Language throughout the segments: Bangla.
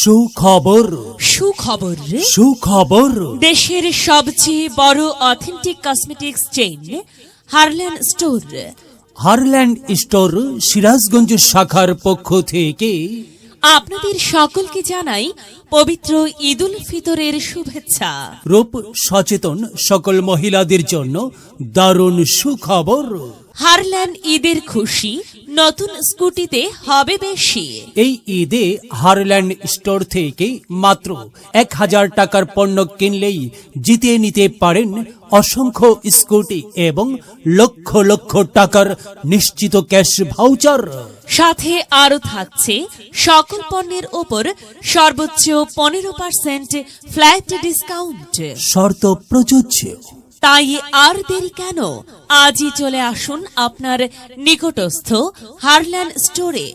সুখবর সুখবর সুখবর দেশের সবচেয়ে বড় authentic cosmetics chain Harland store Harland store Sirajganj শাখার পক্ষ থেকে আপনাদের সকলকে জানাই পবিত্র ঈদুল ফিতরের শুভেচ্ছা। রূপ সচেতন সকল মহিলাদের জন্য দারুণ সুখবর। হারল্যান্ড ঈদের খুশি নতুন স্কুটিতে হবে বেশি। এই ঈদে হারল্যান্ড স্টোর থেকে মাত্র 1000 টাকার পণ্য কিনলেই জিতিয়ে নিতে পারেন অসংখ্য স্কুটি এবং লক্ষ লক্ষ টাকার নিশ্চিত ক্যাশ ভাউচার। সাথে আরো থাকছে সকল পণ্যের ওপর সর্বোচ্চ 15% ফ্ল্যাট ডিসকাউন্ট। শর্ত প্রযোজ্য। তাই আর দেরি কেন, আজই চলে আসুন আপনার নিকটস্থ হারল্যান্ড স্টোরে।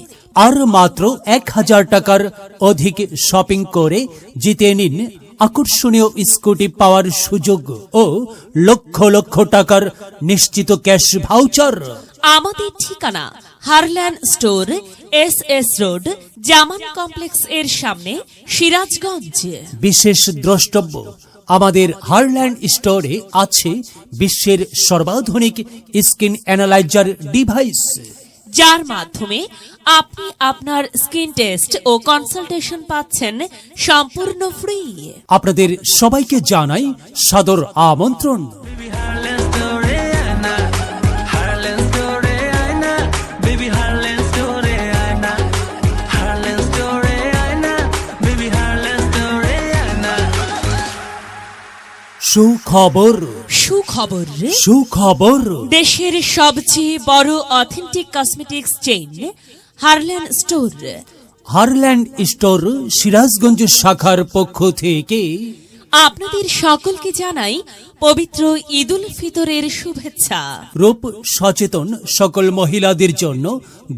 আর মাত্র 1000 টাকার অধিক শপিং করে জিতে নিন আকর্ষণীয় স্কুটি পাওয়ার সুযোগ ও লক্ষ লক্ষ টাকার নিশ্চিত ক্যাশ ভাউচার। আমাদের ঠিকানা হারল্যান্ড স্টোর, SS রোড, জামান কমপ্লেক্স এর সামনে, সিরাজগঞ্জ। বিশেষ দ্রষ্টব্য, আমাদের হারল্যান্ড স্টোরে আছে বিশ্বের সর্বাধুনিক স্কিন অ্যানালাইজার ডিভাইস, যার মাধ্যমে আপনি আপনার স্কিন টেস্ট ও কনসালটেশন পাচ্ছেন সম্পূর্ণ ফ্রি। আপনাদের সবাইকে জানাই সাদর আমন্ত্রণ। সুখবর সুখবর সুখবর দেশের সবচেয়ে বড় authentic cosmetics chain Harland store Harland store Sirajganj শাখার পক্ষ থেকে আপনাদের সকলকে জানাই পবিত্র ঈদুল ফিতরের শুভেচ্ছা। রূপ সচেতন সকল মহিলাদের জন্য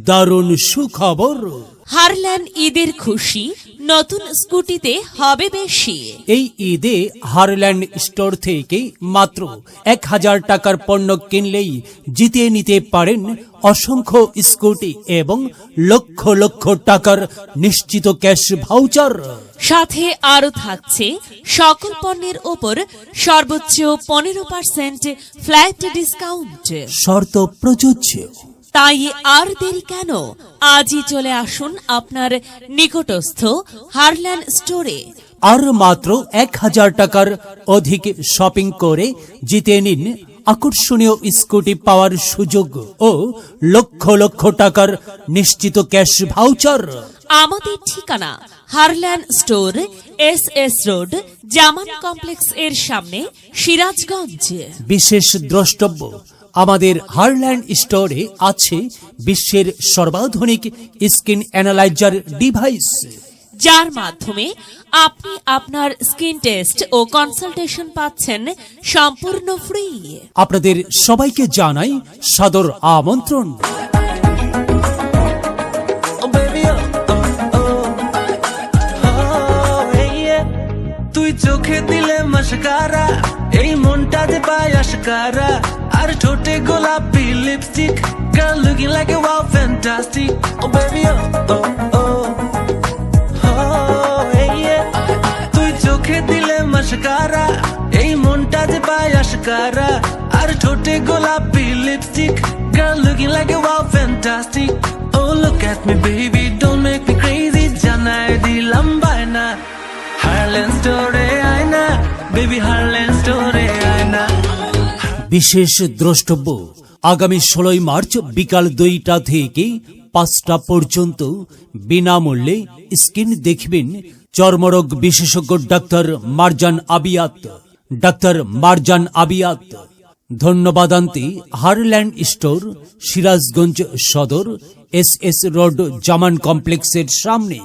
দারুণ সুখবর। হারল্যান্ড ঈদের খুশি নতুন স্কুটিতে হবে বেশি। এই ঈদে হারল্যান্ড স্টোর থেকে মাত্র 1000 টাকার পণ্য কিনলেই জিতিয়ে নিতে পারেন অসংখ্য স্কুটি এবং লক্ষ লক্ষ টাকার নিশ্চিত ক্যাশ ভাউচার। সাথে আরো থাকছে সকল পণ্যের ওপর সর্বোচ্চ 15% ফ্ল্যাট ডিসকাউন্ট। শর্ত প্রযোজ্য। তাই আর দেরি কেন, আজই চলে আসুন আপনার নিকটস্থ হারল্যান্ড স্টোরে। আর মাত্র 1000 টাকার অধিক শপিং করে জিতে নিন আকর্ষণীয় স্কুটি পাওয়ার সুযোগ ও লক্ষ লক্ষ টাকার নিশ্চিত ক্যাশ ভাউচার। আমাদের ঠিকানা হারল্যান্ড স্টোর, SS রোড, জামান কমপ্লেক্স এর সামনে, সিরাজগঞ্জ। বিশেষ দ্রষ্টব্য, আমাদের হারল্যান্ড স্টোরে আছে বিশ্বের সর্বাধুনিক স্কিন অ্যানালাইজার ডিভাইস, যার মাধ্যমে আপনি আপনার স্কিন টেস্ট ও কনসালটেশন পাচ্ছেন সম্পূর্ণ ফ্রি। আপনাদের সবাইকে জানাই সাদর আমন্ত্রণ। তুই চোখে দিলে মস্কারা, এই মনটা যে পায় আশকারা, আর ঠোঁটে গোলাপি lipstick, girl looking like a wow fantastic. Oh baby oh oh oh hey yeah. তুই চোখে দিলে মস্কারা, এই মনটা যে পায় আশকারা, আর ঠোঁটে গোলাপি lipstick, girl looking like a wow fantastic. Oh look at me baby, don't make me crazy, জানাই দিলাম বায়না, হারল্যান্ড স্টোরে আয়না, বেবি হারল্যান্ড স্টোরে আয়না। বিশেষ দ্রষ্টব্য, আগামী 16 মার্চ বিকাল 2টা থেকে 5টা পর্যন্ত বিনামূল্যে স্কিন দেখবেন চর্মরোগ বিশেষজ্ঞ ডাক্তার মারজান আবিয়াত। ডাক্তার মারজান আবিয়াত। ধন্যবাদান্তে Harland store, Sirajganj Sadar, SS road, জামান কমপ্লেক্সের সামনে।